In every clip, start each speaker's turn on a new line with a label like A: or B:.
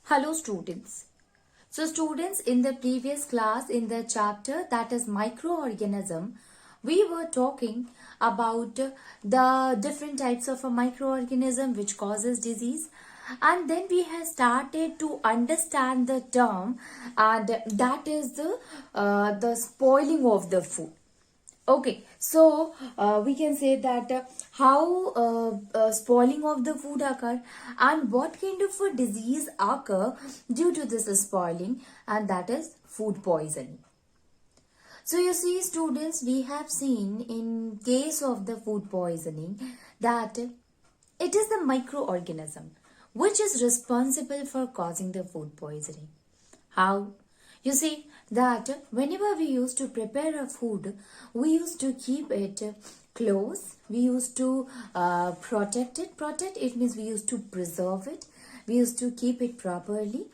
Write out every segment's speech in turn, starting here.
A: Hello students. So students, in the previous class in the chapter that is microorganism, we were talking about the different types of a microorganism which causes disease, and then we have started to understand the term, and that is the spoiling of the food. Okay, so we can say that how spoiling of the food occur and what kind of a disease occur due to this spoiling, and that is food poisoning. So you see students, we have seen in case of the food poisoning that it is the microorganism which is responsible for causing the food poisoning. How? You see that whenever we used to prepare a food, we used to keep it close. We used to protect it. Protect it means we used to preserve it. We used to keep it properly.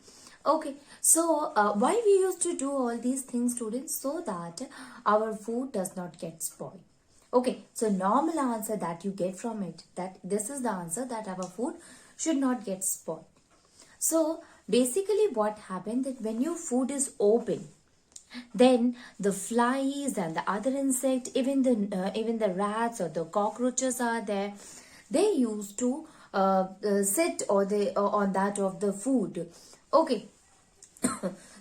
A: Okay, so why we used to do all these things, students? So that our food does not get spoiled. Okay, so normal answer that you get from it, that this is the answer, that our food should not get spoiled. So basically what happened, that when your food is open, then the flies and the other insect, even the rats or the cockroaches are there, they used to sit or they on that of the food. Okay,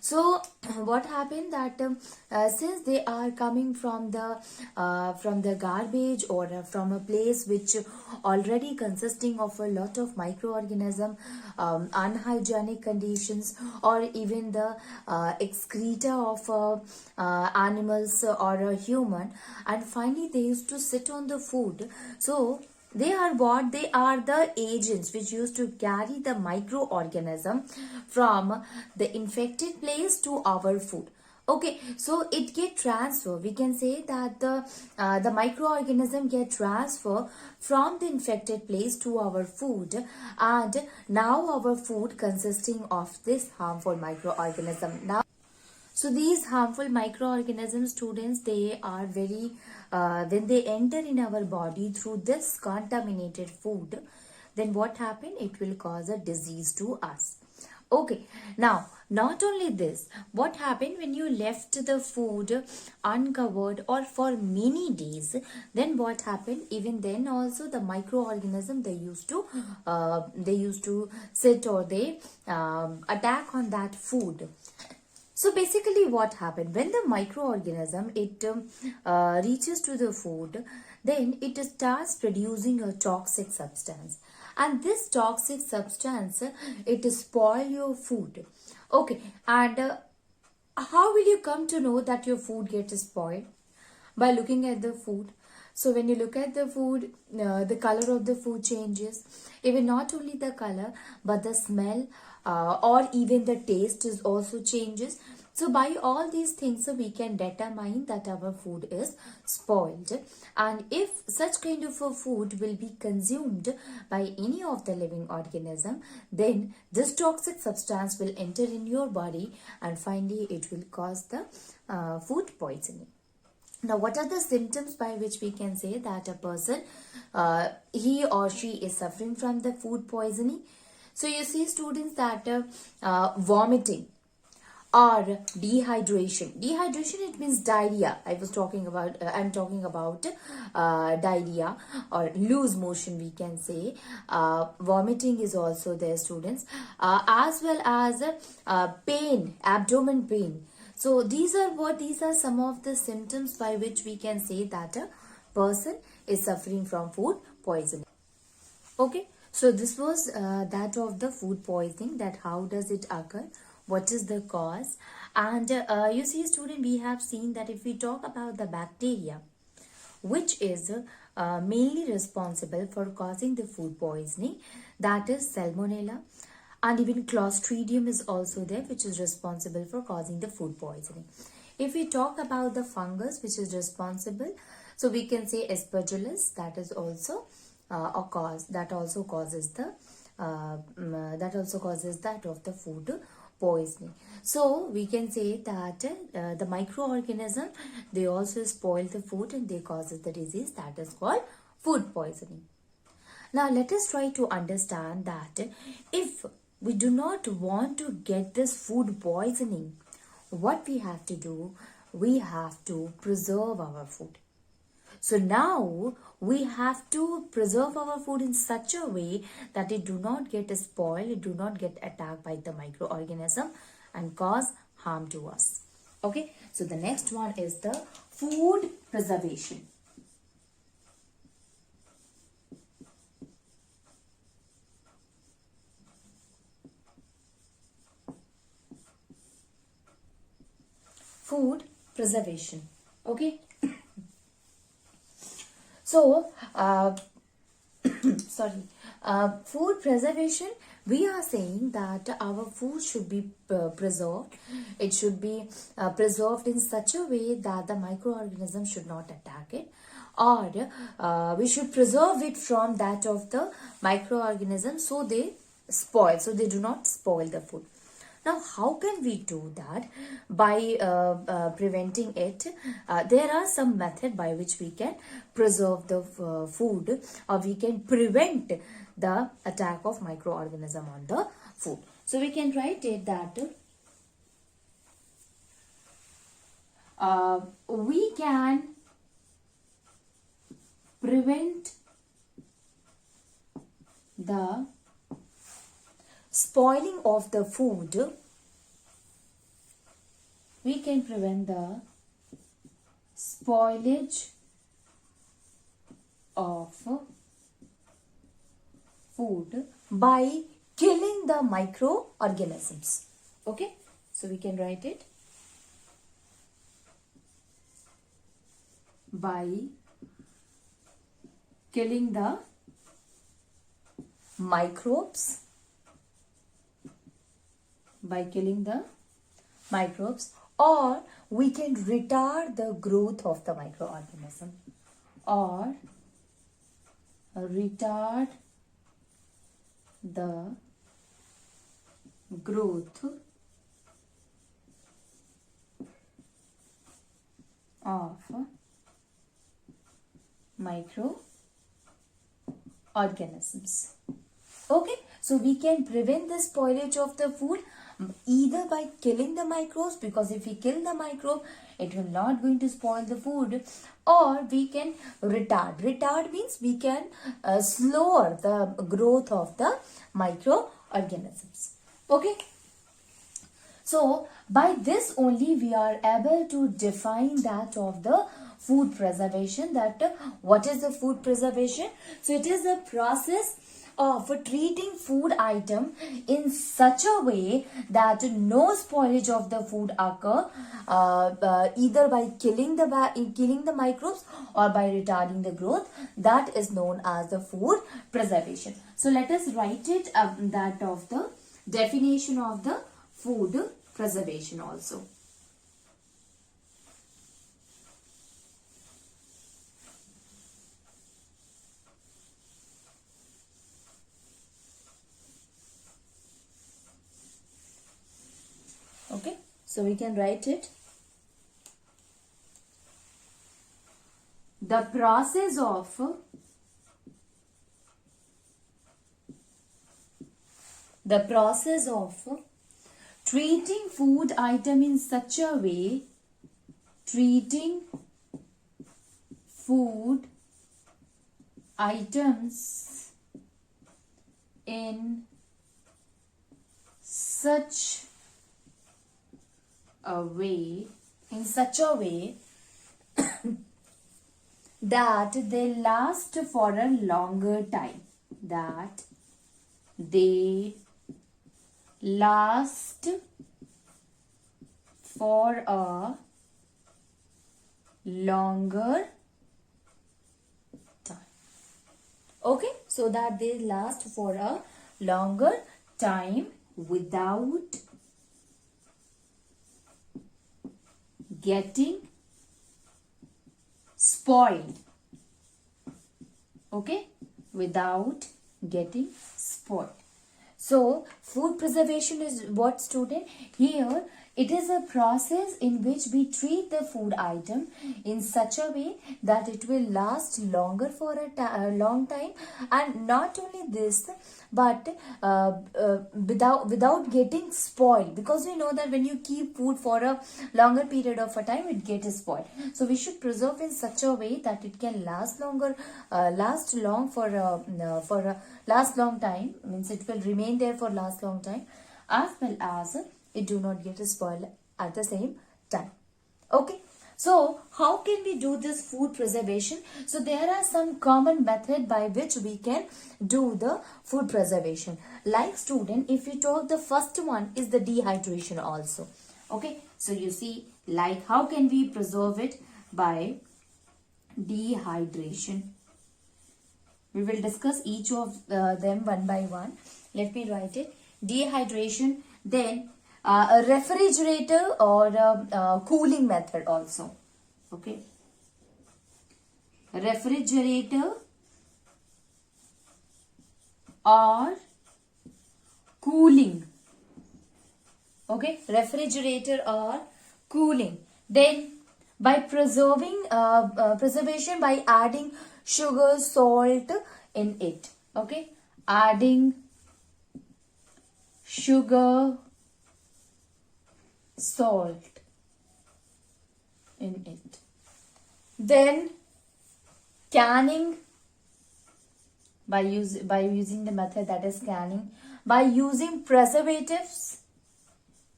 A: so what happened that since they are coming from the garbage or from a place which already consisting of a lot of microorganism, unhygienic conditions, or even the excreta of animals or a human, and finally they used to sit on the food. So they are what? They are the agents which used to carry the microorganism from the infected place to our food. Okay, so it get transfer. We can say that the microorganism get transfer from the infected place to our food, and now our food consisting of this harmful microorganism. Now, so these harmful microorganisms, students, they are very, when they enter in our body through this contaminated food, then what happen? It will cause a disease to us. Okay, now not only this, what happened when you left the food uncovered or for many days, then what happened? Even then also the microorganism, they used to sit or they attack on that food. So basically what happened, when the microorganism reaches to the food, then it starts producing a toxic substance, and this toxic substance, it spoil your food. Okay, and how will you come to know that your food gets spoiled? By looking at the food. So when you look at the food, the color of the food changes. Even not only the color, but the smell or even the taste is also changes. So by all these things, we can determine that our food is spoiled. And if such kind of a food will be consumed by any of the living organism, then this toxic substance will enter in your body, and finally it will cause the food poisoning. Now, what are the symptoms by which we can say that a person, he or she is suffering from the food poisoning? So, you see students that vomiting or dehydration. Dehydration, it means diarrhea. I'm talking about diarrhea or loose motion, we can say. Vomiting is also there, students. As well as pain, abdomen pain. So these are some of the symptoms by which we can say that a person is suffering from food poisoning. Okay, so this was that of the food poisoning, that how does it occur, what is the cause, and you see student, we have seen that if we talk about the bacteria which is mainly responsible for causing the food poisoning, that is Salmonella, and even Clostridium is also there, which is responsible for causing the food poisoning. If we talk about the fungus which is responsible, so we can say Aspergillus, that is also a cause, that also causes that of the food poisoning. So we can say that the microorganism, they also spoil the food and they causes the disease, that is called food poisoning. Now let us try to understand that if we do not want to get this food poisoning, what we have to do, we have to preserve our food. So now we have to preserve our food in such a way that it do not get spoiled, it do not get attacked by the microorganism and cause harm to us. Okay, so the next one is the food preservation. Food preservation. Okay. So, sorry, food preservation, we are saying that our food should be preserved. It should be preserved in such a way that the microorganism should not attack it, or we should preserve it from that of the microorganism so they do not spoil the food. Now, how can we do that? By preventing it, there are some method by which we can preserve the food, or we can prevent the attack of microorganism on the food. So we can write it that we can prevent the spoiling of the food. We can prevent the spoilage of food by killing the microorganisms. Okay, so we can write it by killing the microbes, or we can retard the growth of the microorganism, or retard the growth of microorganisms. Okay, so we can prevent the spoilage of the food either by killing the microbes, because if we kill the microbe, it will not going to spoil the food, or we can retard means we can slow the growth of the microorganisms. Okay, so by this only we are able to define that of the food preservation, that what is the food preservation. So it is a process of treating food item in such a way that no spoilage of the food occur, either by killing the microbes or by retarding the growth. That is known as the food preservation. So let us write it that of the definition of the food preservation also. Okay, so we can write it. The process of treating food item in such a way, treating food items in such a way that they last for a longer time, that they last for a longer time. Okay, so that they last for a longer time without getting spoiled. Okay, without getting spoiled. So Food preservation is what, student? Here it is a process in which we treat the food item in such a way that it will last longer for a long time, and not only this, but without getting spoiled, because we know that when you keep food for a longer period of a time, it gets spoiled. So we should preserve in such a way that it can last longer, last long for a last long time, means it will remain there for last long time, as well as it do not get spoiled at the same time. Okay, so how can we do this food preservation? So there are some common method by which we can do the food preservation. Like, student, if you talk, the first one is the dehydration also. Okay, so you see, like, how can we preserve it? By dehydration. We will discuss each of them one by one. Let me write it. Dehydration, then a refrigerator or a cooling method also. Okay. Refrigerator or cooling. Okay. Refrigerator or cooling. Then by preservation by adding sugar, salt in it. Okay. Adding sugar, salt in it. Then canning, by using the method that is canning, by using preservatives,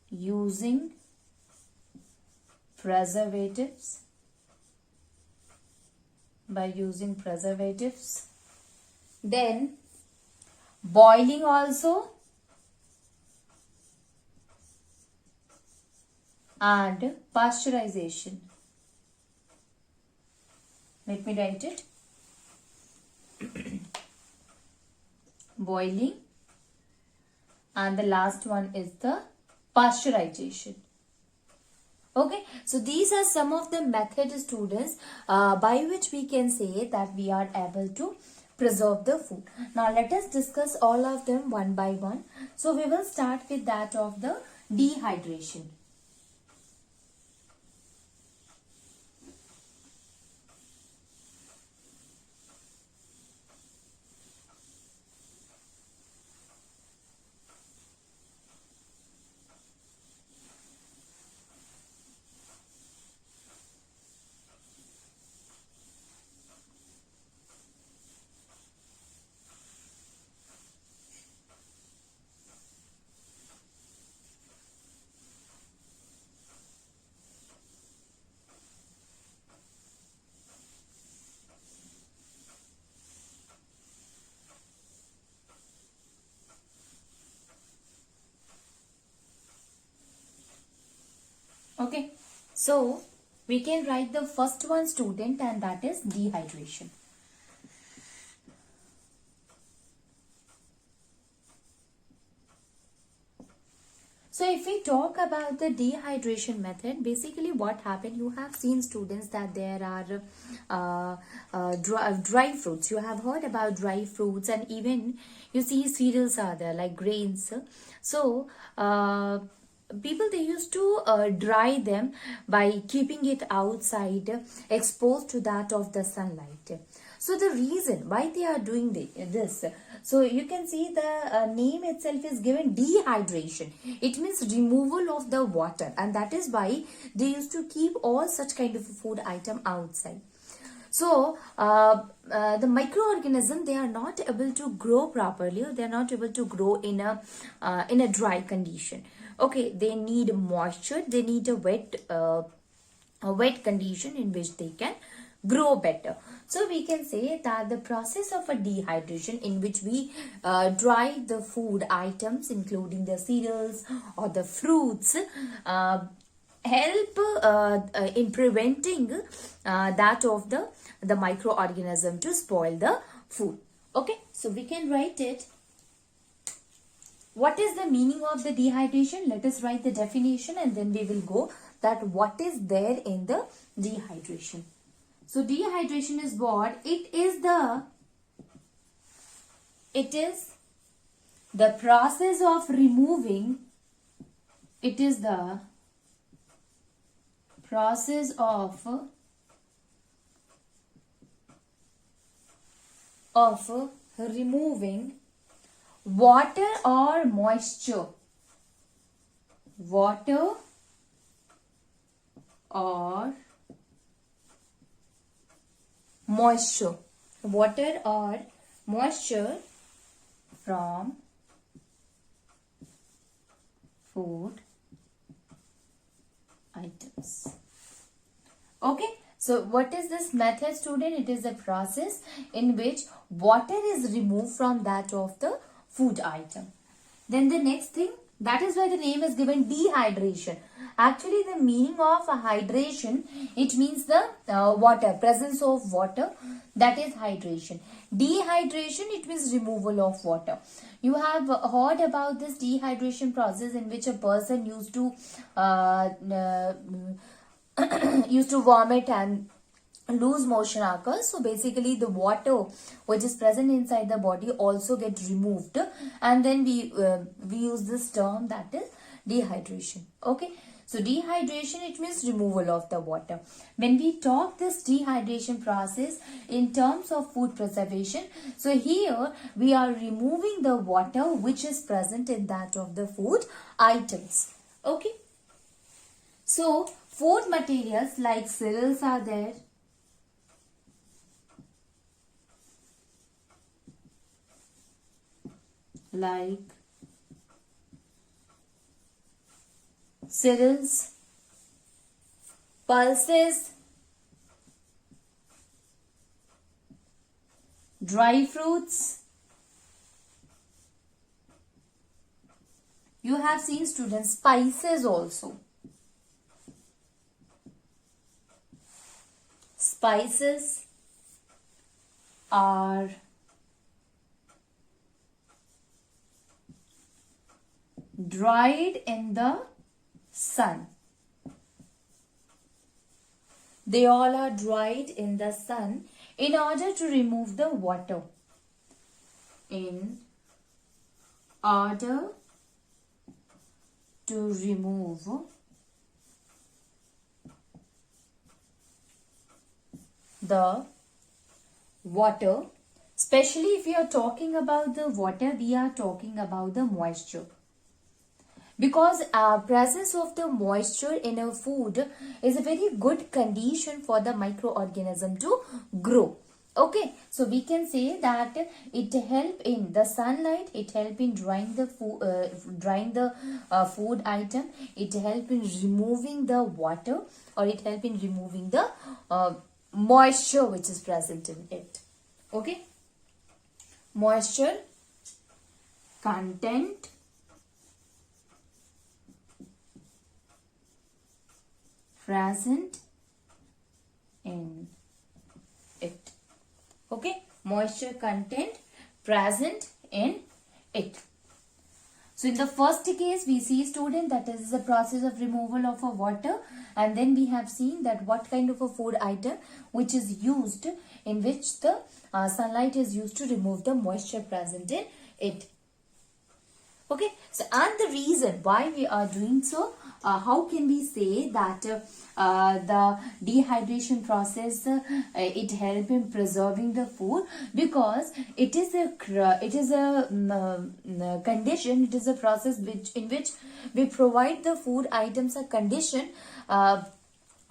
A: by using preservatives. Then boiling also, and pasteurization. Let me write it. Boiling, and the last one is the pasteurization. Okay, so these are some of the methods, students, by which we can say that we are able to preserve the food. Now let us discuss all of them one by one. So we will start with that of the dehydration. Okay, so we can write the first one, student, and that is dehydration. So if we talk about the dehydration method, basically what happened, you have seen, students, that there are dry fruits. You have heard about dry fruits, and even you see cereals are there, like grains. So people, they used to dry them by keeping it outside, exposed to that of the sunlight. So the reason why they are doing this, so you can see the name itself is given dehydration. It means removal of the water, and that is why they used to keep all such kind of food item outside. So the microorganism, they are not able to grow properly, or they are not able to grow in a dry condition. Okay, they need moisture, they need a wet condition in which they can grow better. So we can say that the process of a dehydration, in which we dry the food items, including the cereals or the fruits, help in preventing that of the microorganism to spoil the food. Okay, so we can write it. What is the meaning of the dehydration? Let us write the definition, and then we will go that what is there in the dehydration. So dehydration is what? It is The process of removing, it is the process of removing water or moisture, water or moisture, water or moisture from food items. Okay, so what is this method, student? It is a process in which water is removed from that of the food item. Then the next thing, that is why the name is given dehydration. Actually, the meaning of hydration, it means the water, presence of water, that is hydration. Dehydration, it means removal of water. You have heard about this dehydration process in which a person used to used to vomit and loose motion occurs. So basically the water which is present inside the body also get removed, and then we use this term, that is dehydration. Okay, so dehydration, it means removal of the water. When we talk this dehydration process in terms of food preservation, so here we are removing the water which is present in that of the food items. Okay, so food materials like cereals are there, like cereals, pulses, dry fruits. You have seen, students, spices also. Spices are dried in the sun. They all are dried in the sun in order to remove the water. In order to remove the water, especially if we are talking about the water, we are talking about the moisture. Because presence of the moisture in a food is a very good condition for the microorganism to grow. Okay, so we can say that it help in the sunlight, it help in drying the food item, it help in removing the water, or it help in removing the moisture which is present in it. Okay, moisture content present in it. Okay, moisture content present in it. So in the first case, we see, student, that is the process of removal of a water, and then we have seen that what kind of a food item which is used, in which the sunlight is used to remove the moisture present in it. Okay, so and the reason why we are doing so, how can we say that the dehydration process it help in preserving the food? Because it is a condition, it is a process in which we provide the food items a condition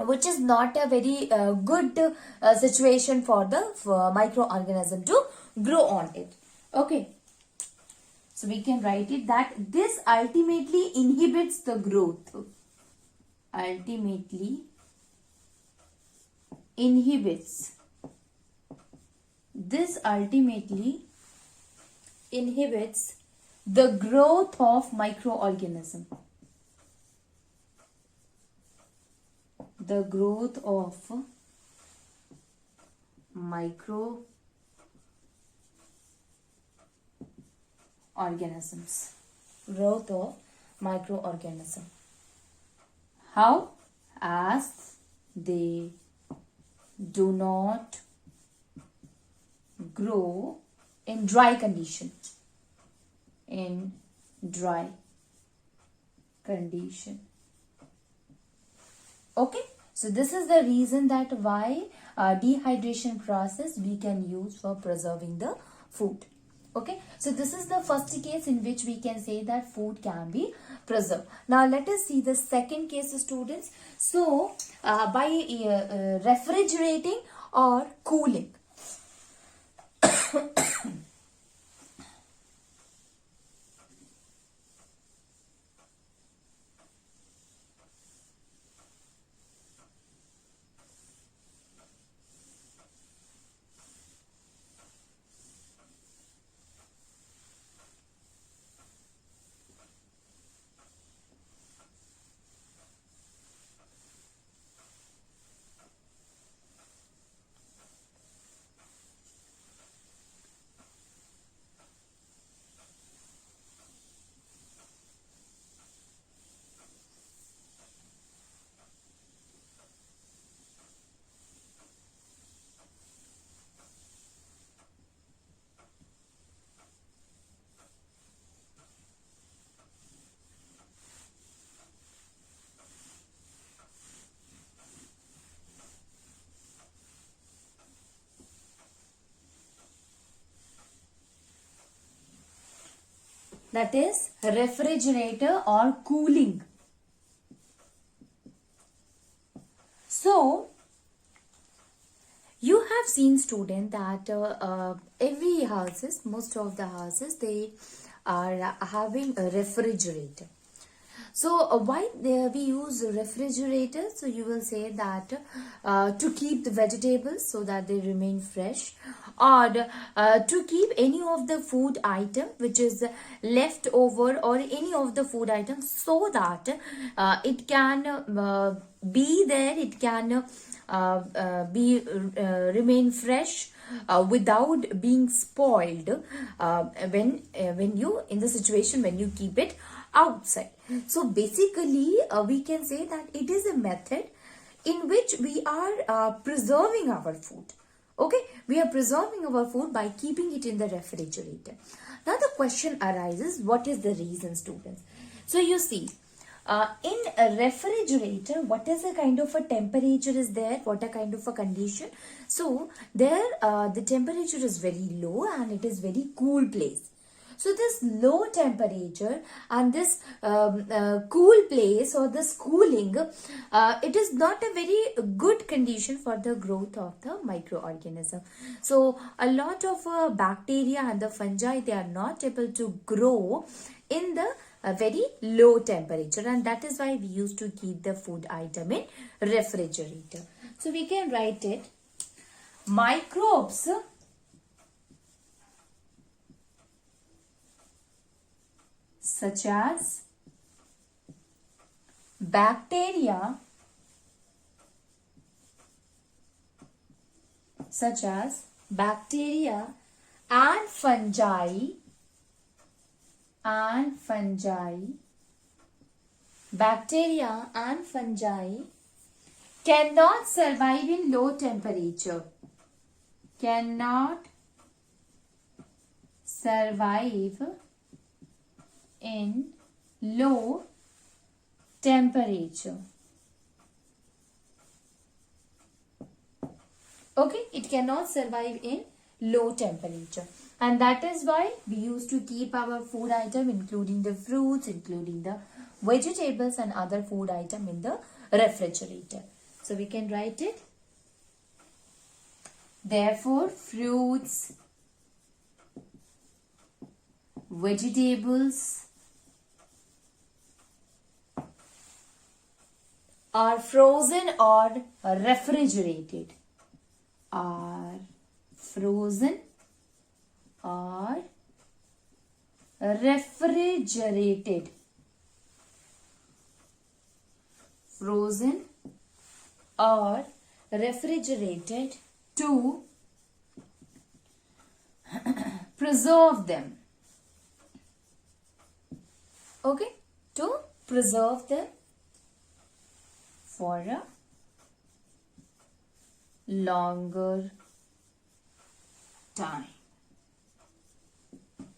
A: which is not a very good situation for the microorganism to grow on it. Okay, so we can write it that this ultimately inhibits the growth. Ultimately inhibits. This ultimately inhibits the growth of microorganism. The growth of microorganisms. Growth of microorganism. How? As they do not grow in dry condition. in dry condition. Okay, so this is the reason that why dehydration process we can use for preserving the food. Okay, so this is the first case in which we can say that food can be preserved. Now let us see the second case, students. So by refrigerating or cooling. That is refrigerator or cooling. So you have seen, student, that every houses, most of the houses, they are having a refrigerator. So why we use refrigerator? So you will say that to keep the vegetables so that they remain fresh, or to keep any of the food item which is left over, or any of the food items, so that it can be there, it can be remain fresh without being spoiled when you in the situation when you keep it outside. So basically we can say that it is a method in which we are preserving our food. Okay, we are preserving our food by keeping it in the refrigerator. Now the question arises, what is the reason, students? So you see, in a refrigerator, what is the kind of a temperature is there? What a kind of a condition? So there the temperature is very low and it is very cool place. So this low temperature and this cool place, or this cooling, it is not a very good condition for the growth of the microorganism. So a lot of bacteria and the fungi, they are not able to grow in the very low temperature, and that is why we used to keep the food item in refrigerator. So we can write it, microbes such as bacteria, and fungi, bacteria and fungi cannot survive in low temperature. Cannot survive in low temperature. Okay, it cannot survive in low temperature, and that is why we used to keep our food item, including the fruits, including the vegetables and other food item, in the refrigerator. So we can write it, therefore fruits, vegetables are frozen or refrigerated. Are frozen or refrigerated. Frozen or refrigerated to preserve them. Okay, to preserve them for a longer time.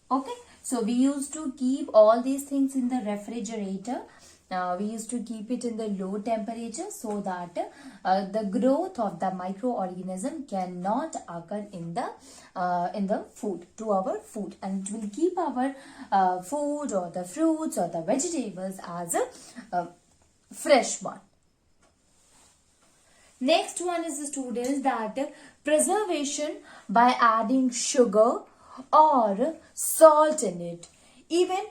A: Okay, So we used to keep all these things in the refrigerator. We used to keep it in the low temperature so that the growth of the microorganism cannot occur in the food, to our food, and it will keep our food or the fruits or the vegetables as a fresh one. Next one is the students that preservation by adding sugar or salt in it. Even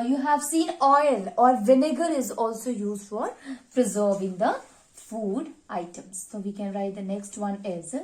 A: you have seen oil or vinegar is also used for preserving the food items. So we can write the next one is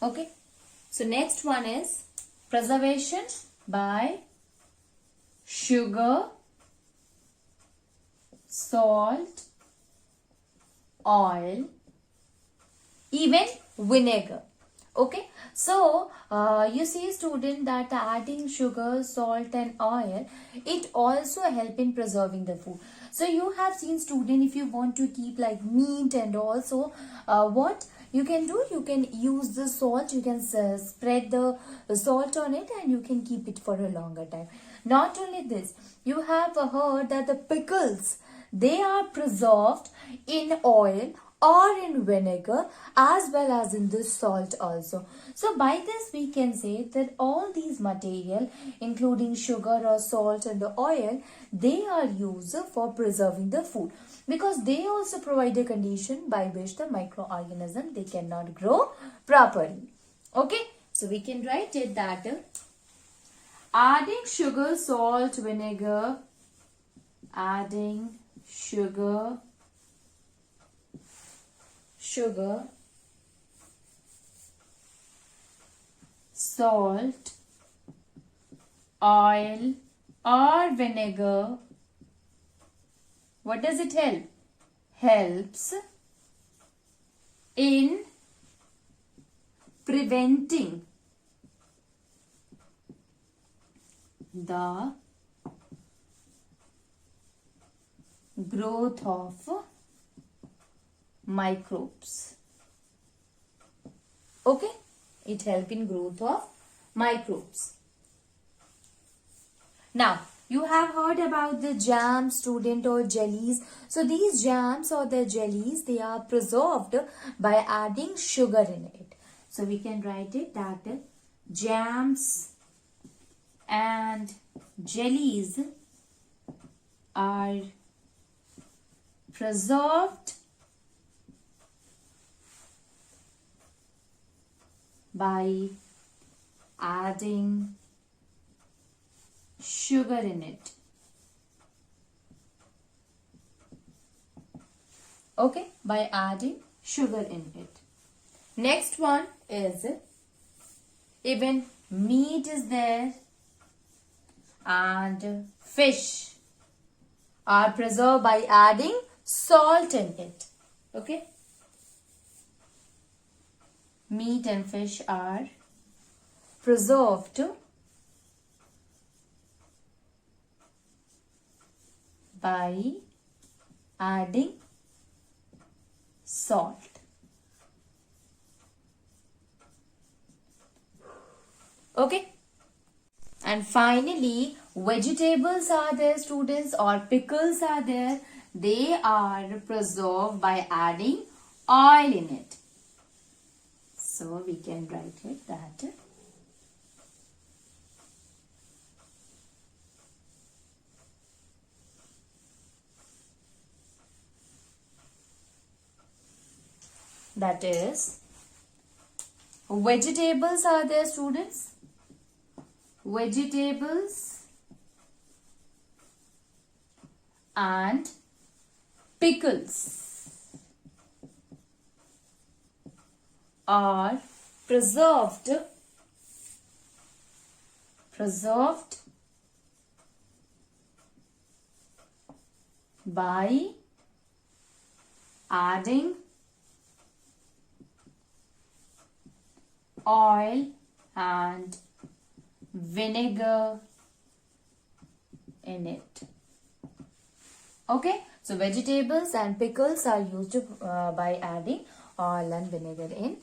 A: okay. So next one is preservation by sugar, salt, oil, even vinegar. Okay, so you see student that adding sugar, salt and oil, it also help in preserving the food. So you have seen student, if you want to keep like meat and also what you can do, you can use the salt, you can spread the salt on it and you can keep it for a longer time. Not only this, you have heard that the pickles, they are preserved in oil or in vinegar as well as in the salt also. So by this we can say that all these material including sugar or salt and the oil, they are used for preserving the food because they also provide a condition by which the microorganism, they cannot grow properly. Okay, so we can write it that adding sugar, salt, vinegar, adding sugar, salt, oil or vinegar, what does it help? Helps in preventing the growth of microbes. Okay, it helps in growth of microbes. Now you have heard about the jam, student, or jellies. So these jams or the jellies, they are preserved by adding sugar in it. So we can write it that jams and jellies are preserved by adding sugar in it. Okay, by adding sugar in it. Next one is even meat is there and fish are preserved by adding salt in it. Okay, meat and fish are preserved by adding salt. Okay, and finally vegetables are there, students, or pickles are there. They are preserved by adding oil in it. So we can write it that is vegetables are there, students. Vegetables and pickles are preserved by adding oil and vinegar in it. Okay, so vegetables and pickles are used by adding oil and vinegar in